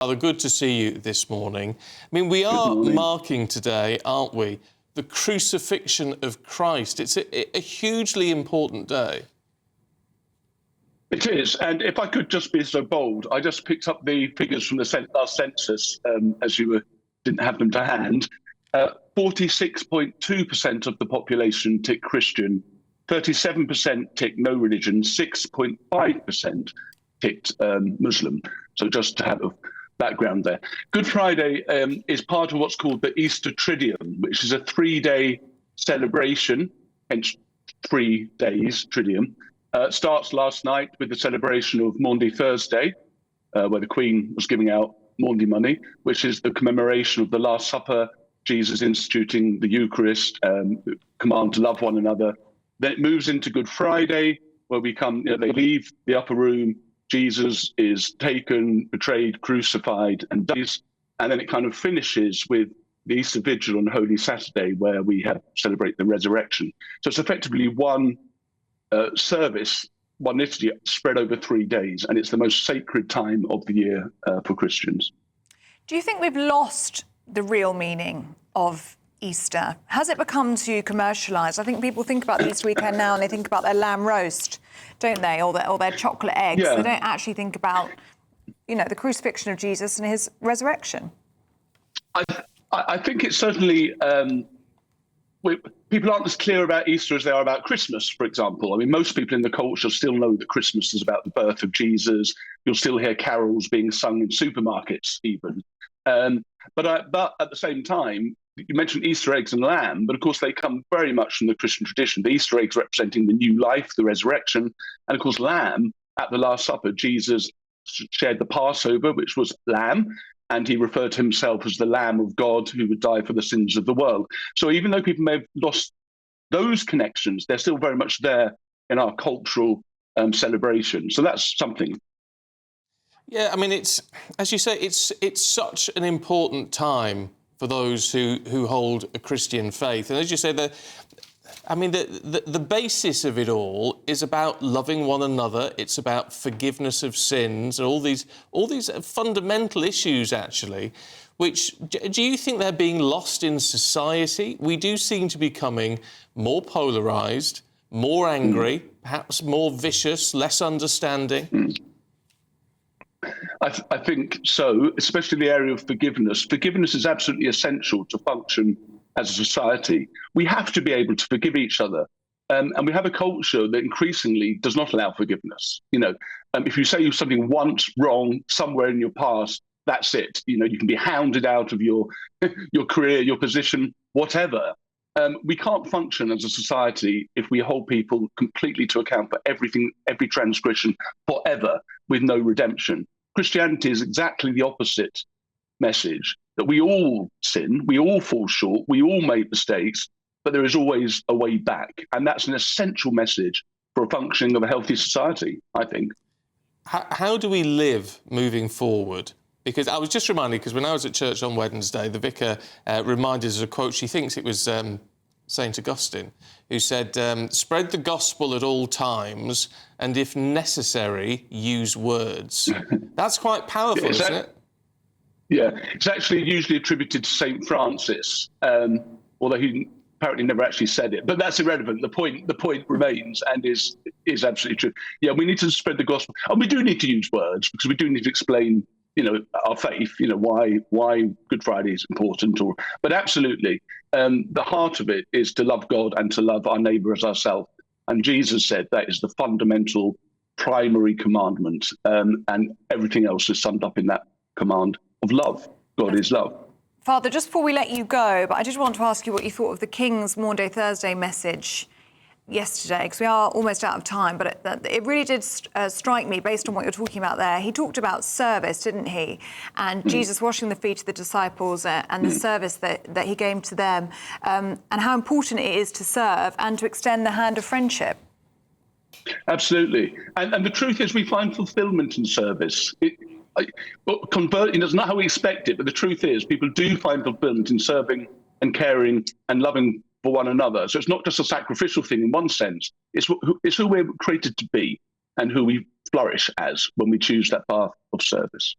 Father, good to see you this morning. I mean, we are marking today, aren't we, the crucifixion of Christ. It's a hugely important day. It is, and if I could just be so bold, I just picked up the figures from the last census, as you didn't have them to hand. 46.2% of the population tick Christian, 37% tick no religion, 6.5% ticked Muslim. So just to have a background there. Good Friday is part of what's called the Easter Triduum, which is a 3-day celebration, hence 3 days, Triduum. Starts last night with the celebration of Maundy Thursday, where the Queen was giving out Maundy money, which is the commemoration of the Last Supper, Jesus instituting the Eucharist, command to love one another. Then it moves into Good Friday, where they leave the upper room, Jesus is taken, betrayed, crucified, and dies. And then it kind of finishes with the Easter Vigil on Holy Saturday, where we celebrate the resurrection. So it's effectively one service, one liturgy spread over 3 days, and it's the most sacred time of the year for Christians. Do you think we've lost the real meaning of Easter? Has it become too commercialised? I think people think about the Easter weekend now and they think about their lamb roast, don't they, or their chocolate eggs. Yeah. They don't actually think about, the crucifixion of Jesus and his resurrection. I think it's certainly... people aren't as clear about Easter as they are about Christmas, for example. I mean, most people in the culture still know that Christmas is about the birth of Jesus. You'll still hear carols being sung in supermarkets, even. But at the same time, you mentioned Easter eggs and lamb, but of course they come very much from the Christian tradition. The Easter eggs representing the new life, the resurrection, and of course lamb, at the Last Supper, Jesus shared the Passover, which was lamb, and he referred to himself as the Lamb of God who would die for the sins of the world. So even though people may have lost those connections, they're still very much there in our cultural celebration. So that's something. Yeah, I mean, it's, as you say, it's such an important time for those who hold a Christian faith. And as you say, the basis of it all is about loving one another. It's about forgiveness of sins and all these fundamental issues, actually, which, do you think they're being lost in society? We do seem to be becoming more polarised, more angry, perhaps more vicious, less understanding. I think so, especially in the area of forgiveness. Forgiveness is absolutely essential to function as a society. We have to be able to forgive each other. And we have a culture that increasingly does not allow forgiveness. If you say something once wrong somewhere in your past, that's it. You can be hounded out of your career, your position, whatever. We can't function as a society if we hold people completely to account for everything, every transgression forever with no redemption. Christianity is exactly the opposite message, that we all sin, we all fall short, we all make mistakes, but there is always a way back. And that's an essential message for a functioning of a healthy society, I think. How do we live moving forward? Because I was just reminded, because when I was at church on Wednesday, the vicar reminded us of a quote. She thinks it was St. Augustine, who said, spread the gospel at all times, and if necessary, use words. That's quite powerful, isn't it? Yeah, it's actually usually attributed to St. Francis, although he apparently never actually said it. But that's irrelevant. The point remains and is absolutely true. Yeah, we need to spread the gospel. And we do need to use words, because we do need to explain our faith, why Good Friday is important. But absolutely, the heart of it is to love God and to love our neighbour as ourselves. And Jesus said that is the fundamental primary commandment, and everything else is summed up in that command of love. God is love. Father, just before we let you go, but I just want to ask you what you thought of the King's Maundy Thursday message yesterday, because we are almost out of time, but it really did strike me, based on what you're talking about there. He talked about service, didn't he? And Jesus washing the feet of the disciples and the service that he gave to them, and how important it is to serve and to extend the hand of friendship. Absolutely. And the truth is, we find fulfillment in service. Converting is not how we expect it, but the truth is people do find fulfillment in serving and caring and loving for one another. So it's not just a sacrificial thing in one sense. It's who we're created to be and who we flourish as when we choose that path of service.